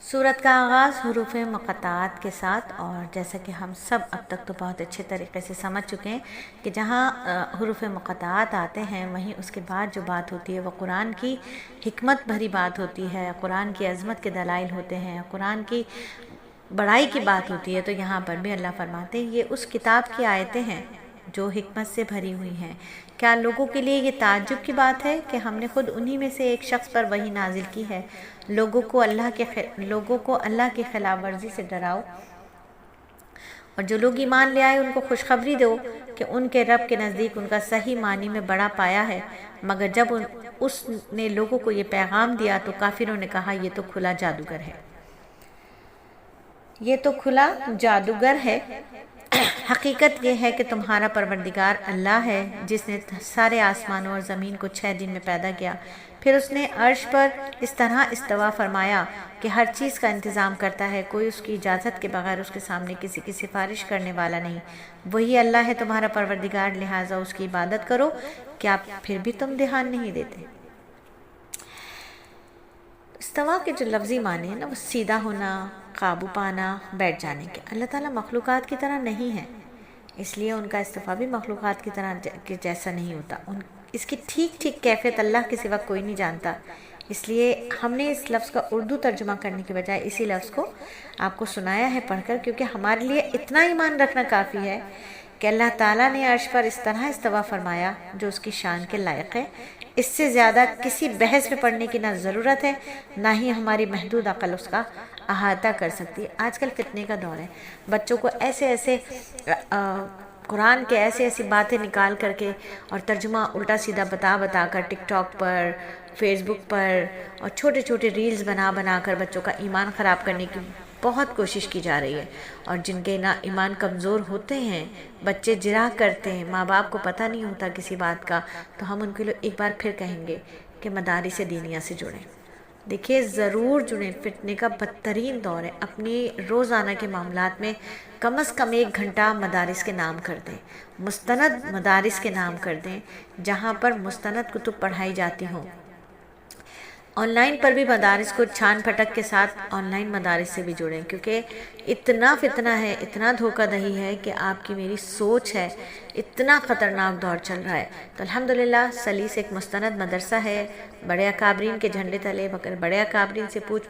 सूरत का आगाज़ حروف मुक़त्तआत के साथ, और जैसा कि हम सब अब तक तो बहुत अच्छे तरीके से समझ चुके हैं कि जहाँ حروف मुक़त्तआत आते हैं वहीं उसके बाद जो बात होती है वो कुरान की हिकमत भरी बात होती है, कुरान की अज़मत के दलाइल होते हैं, कुरान की बड़ाई की बात होती है। तो यहाँ पर भी अल्लाह फरमाते हैं ये उस किताब की आयतें हैं जो हिकमत से भरी हुई हैं। क्या लोगों के लिए ये ताज्जुब की बात है कि हमने खुद उन्हीं में से एक शख्स पर वही नाजिल की है। लोगों को अल्लाह की खिलाफ वर्जी से डराओ, और जो लोग ईमान ले आए उनको खुशखबरी दो कि उनके रब के नज़दीक उनका सही मानी में बड़ा पाया है। मगर जब उसने लोगों को ये पैगाम दिया तो काफिरों ने कहा ये तो खुला जादूगर है, ये तो खुला जादूगर है। हकीकत ये है कि तुम्हारा परवरदिगार अल्लाह है जिसने सारे आसमानों और ज़मीन को 6 दिन में पैदा किया। फिर उसने अर्श पर इस तरह इस्तवा फरमाया कि हर चीज़ का इंतज़ाम करता है, कोई उसकी इजाज़त के बगैर उसके सामने किसी की सिफारिश करने वाला नहीं। वही अल्लाह है तुम्हारा परवरदिगार, लिहाजा उसकी इबादत करो। क्या फिर भी तुम ध्यान नहीं देते? इस्तवा के जो लफ्ज़ी माने हैं ना, वो सीधा होना, काबू पाना, बैठ जाने के। अल्लाह ताला मखलूक़ात की तरह नहीं है, इसलिए उनका इस्तफा भी मखलूक़ात की तरह के जैसा नहीं होता। इसकी ठीक ठीक कैफियत अल्लाह के सिवा कोई नहीं जानता। इसलिए हमने इस लफ्ज़ का उर्दू तर्जुमा करने के बजाय इसी लफ्ज़ को आपको सुनाया है पढ़कर, क्योंकि हमारे लिए इतना ईमान रखना काफ़ी है कि अल्लाह ताला ने अर्श पर इस तरह इस्तवा फरमाया जो उसकी शान के लायक है। इससे ज़्यादा किसी बहस में पढ़ने की ना ज़रूरत है, ना ही हमारी महदूद अक़ल उसका अहाता कर सकती है। आजकल फितने का दौर है, बच्चों को ऐसे कुरान के ऐसी बातें निकाल करके और तर्जुमा उल्टा सीधा बता कर टिकटॉक पर, फेसबुक पर और छोटे छोटे रील्स बना कर बच्चों का ईमान ख़राब करने की बहुत कोशिश की जा रही है। और जिनके ना ईमान कमज़ोर होते हैं, बच्चे जिरा करते हैं, माँ बाप को पता नहीं होता किसी बात का, तो हम उनके लिए एक बार फिर कहेंगे कि मदारिस दीनिया से जुड़ें। देखिए, ज़रूर जुड़ें, फितने का बदतरीन दौर है। अपनी रोज़ाना के मामलात में कम से कम 1 घंटा मदारिस के नाम कर दें, मुस्तनद मदारिस के नाम कर दें जहाँ पर मुस्तनद कुतुब पढ़ाई जाती हों। ऑनलाइन पर भी मदारिस को छान फटक के साथ ऑनलाइन मदारिस से भी जुड़ें, क्योंकि इतना फितना है, इतना धोखाधड़ी है कि आपकी मेरी सोच है, इतना ख़तरनाक दौर चल रहा है। तो अल्हम्दुलिल्लाह सलीस एक मुस्तनद मदरसा है, बड़े अकाबरीन के झंडे तले, मगर बड़े अकाबरीन से पूछ